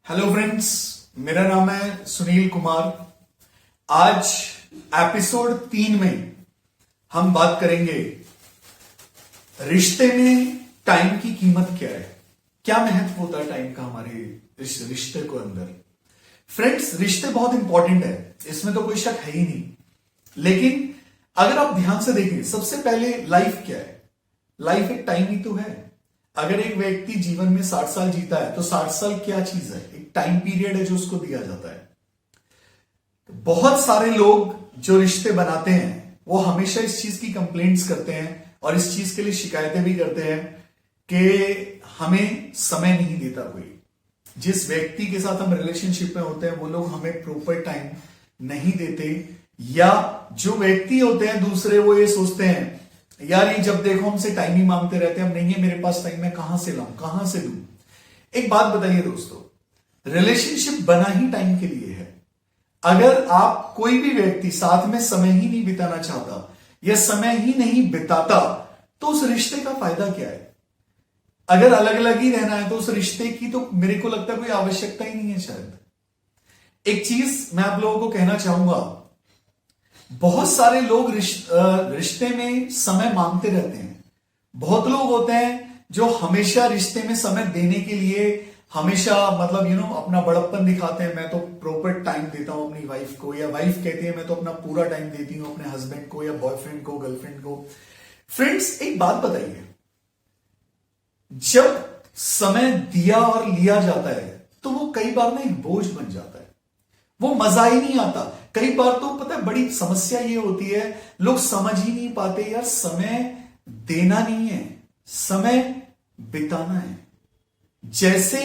Hello friends, मेरा नाम है सुनील कुमार। आज एपिसोड 3 में हम बात करेंगे रिश्ते में टाइम की कीमत क्या है, क्या महत्व होता है टाइम का हमारे इस रिश्ते को अंदर। फ्रेंड्स, रिश्ते बहुत इंपॉर्टेंट है, इसमें तो कोई शक है ही नहीं। लेकिन अगर आप ध्यान से देखें, सबसे पहले लाइफ क्या है? लाइफ एक टाइम ही तो है। अगर एक व्यक्ति जीवन में 60 साल जीता है तो 60 साल क्या चीज है? एक टाइम पीरियड है जो उसको दिया जाता है। बहुत सारे लोग जो रिश्ते बनाते हैं वो हमेशा इस चीज की कंप्लेंट्स करते हैं और इस चीज के लिए शिकायतें भी करते हैं कि हमें समय नहीं देता कोई। जिस व्यक्ति के साथ हम रिलेशनशिप में होते हैं वो लोग हमें प्रॉपर टाइम नहीं देते, या जो व्यक्ति होते हैं दूसरे, वो ये सोचते हैं यार ये जब देखो हमसे टाइम ही मांगते रहते हैं, अब नहीं है मेरे पास टाइम, मैं कहां से लाऊं, कहां से लूं। एक बात बताइए दोस्तों, रिलेशनशिप बना ही टाइम के लिए है। अगर आप कोई भी व्यक्ति साथ में समय ही नहीं बिताना चाहता या समय ही नहीं बिताता तो उस रिश्ते का फायदा क्या है? अगर अलग अलग ही रहना है तो उस रिश्ते की तो मेरे को लगता है कोई आवश्यकता ही नहीं है शायद। एक चीज मैं आप लोगों को कहना चाहूंगा, बहुत सारे लोग रिश्ते में समय मांगते रहते हैं। बहुत लोग होते हैं जो हमेशा रिश्ते में समय देने के लिए हमेशा अपना बड़प्पन दिखाते हैं। मैं तो प्रॉपर टाइम देता हूं अपनी वाइफ को, या वाइफ कहती है मैं तो अपना पूरा टाइम देती हूं अपने हस्बैंड को या बॉयफ्रेंड को, गर्लफ्रेंड को। फ्रेंड्स, एक बात बताइए, जब समय दिया और लिया जाता है तो वो कई बार ना एक बोझ बन जाता है, वो मजा ही नहीं आता। कई बार तो पता है बड़ी समस्या ये होती है, लोग समझ ही नहीं पाते यार समय देना नहीं है, समय बिताना है। जैसे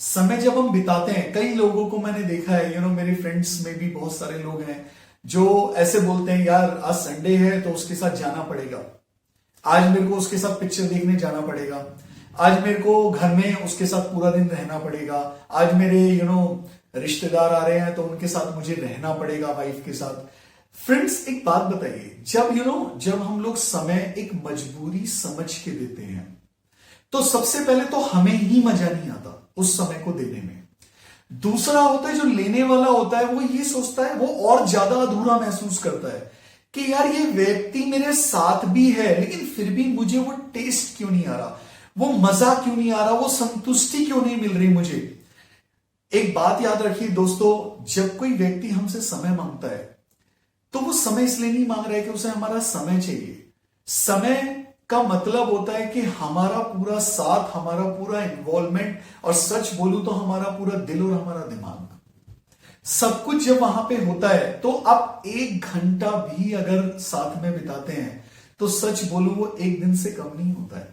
समय जब हम बिताते हैं, कई लोगों को मैंने देखा है, मेरे फ्रेंड्स में भी बहुत सारे लोग हैं जो ऐसे बोलते हैं यार आज संडे है तो उसके साथ जाना पड़ेगा, आज मेरे को उसके साथ पिक्चर देखने जाना पड़ेगा, आज मेरे को घर में उसके साथ पूरा दिन रहना पड़ेगा, आज मेरे रिश्तेदार आ रहे हैं तो उनके साथ मुझे रहना पड़ेगा, वाइफ के साथ। फ्रेंड्स, एक बात बताइए, जब हम लोग समय एक मजबूरी समझ के देते हैं तो सबसे पहले तो हमें ही मजा नहीं आता उस समय को देने में। दूसरा होता है जो लेने वाला होता है, वो ये सोचता है, वो और ज्यादा अधूरा महसूस करता है कि यार ये व्यक्ति मेरे साथ भी है लेकिन फिर भी मुझे वो टेस्ट क्यों नहीं आ रहा, वो मजा क्यों नहीं आ रहा, वो संतुष्टि क्यों नहीं मिल रही मुझे। एक बात याद रखिए दोस्तों, जब कोई व्यक्ति हमसे समय मांगता है तो वो समय इसलिए नहीं मांग रहा है कि उसे हमारा समय चाहिए। समय का मतलब होता है कि हमारा पूरा साथ, हमारा पूरा इन्वॉल्वमेंट, और सच बोलूं तो हमारा पूरा दिल और हमारा दिमाग, सब कुछ जब वहां पे होता है तो आप 1 घंटा भी अगर साथ में बिताते हैं तो सच बोलूं वो 1 दिन से कम नहीं होता है।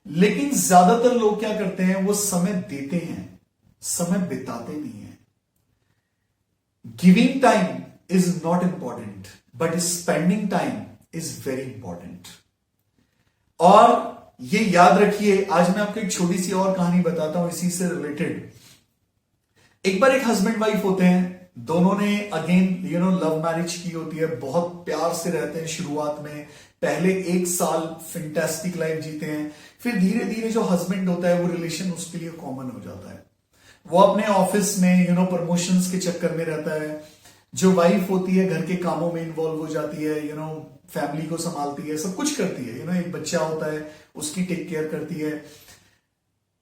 लेकिन ज्यादातर लोग क्या करते हैं, वो समय देते हैं, समय बिताते नहीं है। Giving time is not important but spending time is very important. और ये याद रखिए, आज मैं आपको एक छोटी सी और कहानी बताता हूं इसी से रिलेटेड। एक बार एक हस्बैंड वाइफ होते हैं, दोनों ने अगेन लव मैरिज की होती है, बहुत प्यार से रहते हैं शुरुआत में, पहले 1 साल फैंटास्टिक लाइफ जीते हैं। फिर धीरे धीरे जो हस्बैंड होता है वो रिलेशन उसके लिए कॉमन हो जाता है, वो अपने ऑफिस में प्रमोशंस के चक्कर में रहता है। जो वाइफ होती है घर के कामों में इन्वॉल्व हो जाती है, फैमिली को संभालती है, सब कुछ करती है, एक बच्चा होता है उसकी टेक केयर करती है।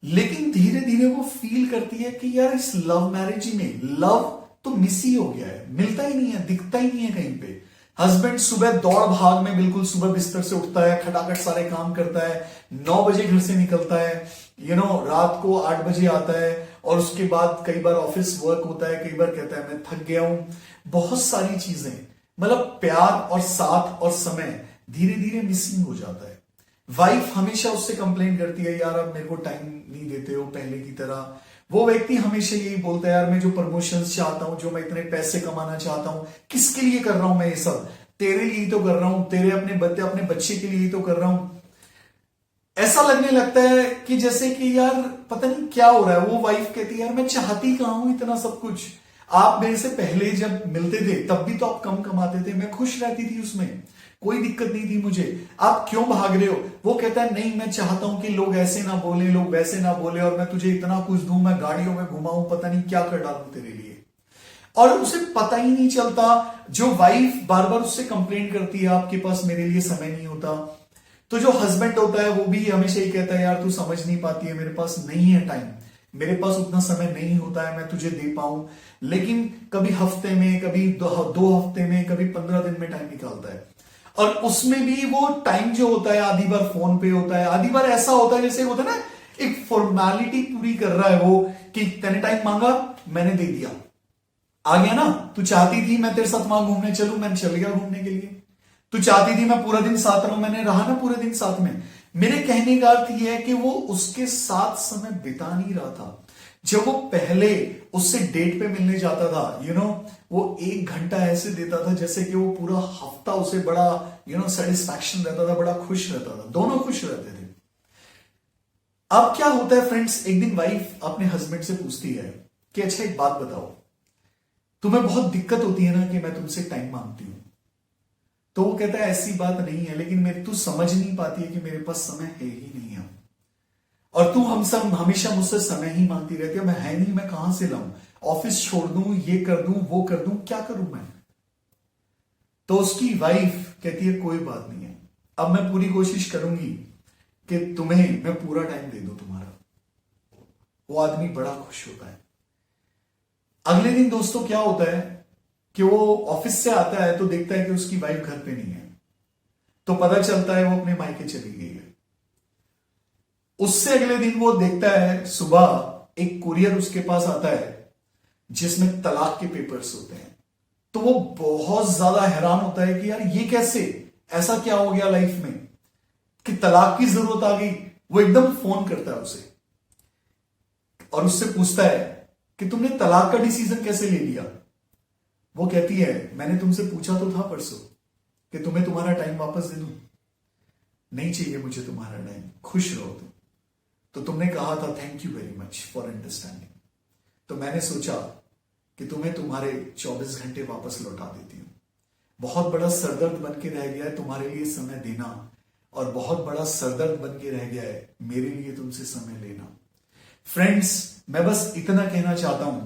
लेकिन धीरे धीरे वो फील करती है कि यार इस लव मैरिज में लव तो मिस ही हो गया है, मिलता ही नहीं है, दिखता ही नहीं है कहीं पे। हस्बैंड सुबह दौड़ भाग में बिल्कुल सुबह बिस्तर से उठता है, खटाखट सारे काम करता है, 9 बजे घर से निकलता है, रात को 8 बजे आता है, और उसके बाद कई बार ऑफिस वर्क होता है, कई बार कहता है मैं थक गया हूं। बहुत सारी चीजें, मतलब प्यार और साथ और समय धीरे धीरे मिसिंग हो जाता है। वाइफ हमेशा उससे कंप्लेन करती है यार अब मेरे को टाइम नहीं देते हो पहले की तरह। वो व्यक्ति हमेशा यही बोलता है यार मैं जो प्रमोशंस चाहता हूं, जो मैं इतने पैसे कमाना चाहता हूं, किसके लिए कर रहा हूं मैं ये सब? तेरे लिए ही तो कर रहा हूं, तेरे अपने बच्चे के लिए ही तो कर रहा हूं। ऐसा लगने लगता है कि जैसे कि यार पता नहीं क्या हो रहा है। वो वाइफ कहती है यार मैं चाहती कहां हूं इतना सब कुछ, आप मेरे से पहले जब मिलते थे तब भी तो आप कम कमाते थे, मैं खुश रहती थी उसमें, कोई दिक्कत नहीं थी मुझे, आप क्यों भाग रहे हो? वो कहता है नहीं, मैं चाहता हूं कि लोग ऐसे ना बोले, लोग वैसे ना बोले, और मैं तुझे इतना कुछ दूं, मैं गाड़ियों में घुमाऊं, पता नहीं क्या कर डालूं तेरे लिए। और उसे पता ही नहीं चलता। जो वाइफ बार बार उससे कंप्लेन करती है आपके पास मेरे लिए समय नहीं होता, तो जो हस्बैंड होता है वो भी हमेशा ही कहता है यार तू समझ नहीं पाती है, मेरे पास नहीं है टाइम, मेरे पास उतना समय नहीं होता है मैं तुझे दे पाऊं। लेकिन कभी हफ्ते में, कभी दो हफ्ते में, कभी 15 दिन में टाइम निकालता है। और उसमें भी वो टाइम जो होता है आधी बार फोन पे होता है, आधी बार ऐसा होता है जैसे होता है ना, एक फॉर्मेलिटी पूरी कर रहा है वो, कि तेने टाइम मांगा मैंने दे दिया, आ गया ना, तू चाहती थी मैं तेरे साथ वहां घूमने चलूं, मैं चल गया घूमने के लिए, तू चाहती थी मैं पूरा दिन साथ रहूं, मैंने रहा ना पूरे दिन साथ में। मेरे कहने का अर्थ यह है कि वो उसके साथ समय बिता नहीं रहा था। जब वो पहले उससे डेट पे मिलने जाता था, वो 1 घंटा ऐसे देता था जैसे कि वो पूरा हफ्ता उसे बड़ा सेटिस्फैक्शन रहता था, बड़ा खुश रहता था, दोनों खुश रहते थे। अब क्या होता है फ्रेंड्स, एक दिन वाइफ अपने हस्बैंड से पूछती है कि अच्छा एक बात बताओ, तुम्हें बहुत दिक्कत होती है ना कि मैं तुमसे टाइम मांगती हूं? तो वो कहता है ऐसी बात नहीं है, लेकिन तू समझ नहीं पाती है कि मेरे पास समय है ही नहीं है, और तू हम सब हमेशा मुझसे समय ही मांगती रहती है, मैं है नहीं, मैं कहां से लाऊं, ऑफिस छोड़ दूं, ये कर दूं, वो कर दूं, क्या करूं मैं? तो उसकी वाइफ कहती है कोई बात नहीं है, अब मैं पूरी कोशिश करूंगी कि तुम्हें मैं पूरा टाइम दे दूं तुम्हारा। वो आदमी बड़ा खुश होता है। अगले दिन दोस्तों क्या होता है कि वो ऑफिस से आता है तो देखता है कि उसकी वाइफ घर पे नहीं है, तो पता चलता है वो अपने मायके चली गई है। उससे अगले दिन वो देखता है सुबह एक कुरियर उसके पास आता है जिसमें तलाक के पेपर्स होते हैं, तो वो बहुत ज्यादा हैरान होता है कि यार ये कैसे, ऐसा क्या हो गया लाइफ में कि तलाक की जरूरत आ गई। वो एकदम फोन करता है उसे और उससे पूछता है कि तुमने तलाक का डिसीजन कैसे ले लिया? वो कहती है मैंने तुमसे पूछा तो था परसों कि तुम्हें तुम्हारा टाइम वापस दे दूं, नहीं चाहिए मुझे तुम्हारा टाइम, खुश रहो तुम, तो तुमने कहा था thank you very much for understanding, तो मैंने सोचा कि तुम्हें तुम्हारे 24 घंटे वापस लौटा देती हूं। बहुत बड़ा सरदर्द बन के रह गया है तुम्हारे लिए समय देना, और बहुत बड़ा सरदर्द बन के रह गया है मेरे लिए तुमसे समय लेना। फ्रेंड्स, मैं बस इतना कहना चाहता हूं,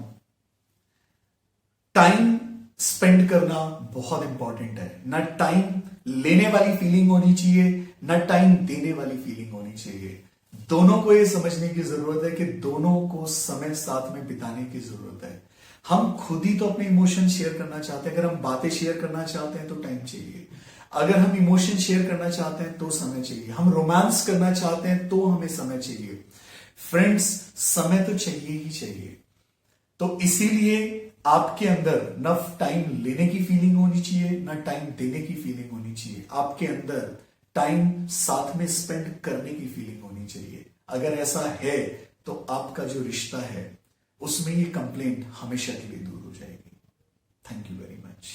टाइम स्पेंड करना बहुत इंपॉर्टेंट है। ना टाइम लेने वाली फीलिंग होनी चाहिए, ना टाइम देने वाली फीलिंग होनी चाहिए। दोनों को यह समझने की जरूरत है कि दोनों को समय साथ में बिताने की जरूरत है। हम खुद ही तो अपने इमोशन शेयर करना चाहते हैं, अगर हम बातें शेयर करना चाहते हैं तो टाइम चाहिए, अगर हम इमोशन शेयर करना चाहते हैं तो समय चाहिए, हम रोमांस करना चाहते हैं तो हमें समय चाहिए। फ्रेंड्स, समय तो चाहिए ही चाहिए। तो इसीलिए आपके अंदर न टाइम लेने की फीलिंग होनी चाहिए, ना टाइम देने की फीलिंग होनी चाहिए। आपके अंदर टाइम साथ में स्पेंड करने की फीलिंग होनी चाहिए। अगर ऐसा है तो आपका जो रिश्ता है उसमें ये कंप्लेंट हमेशा के लिए दूर हो जाएगी। Thank you very much.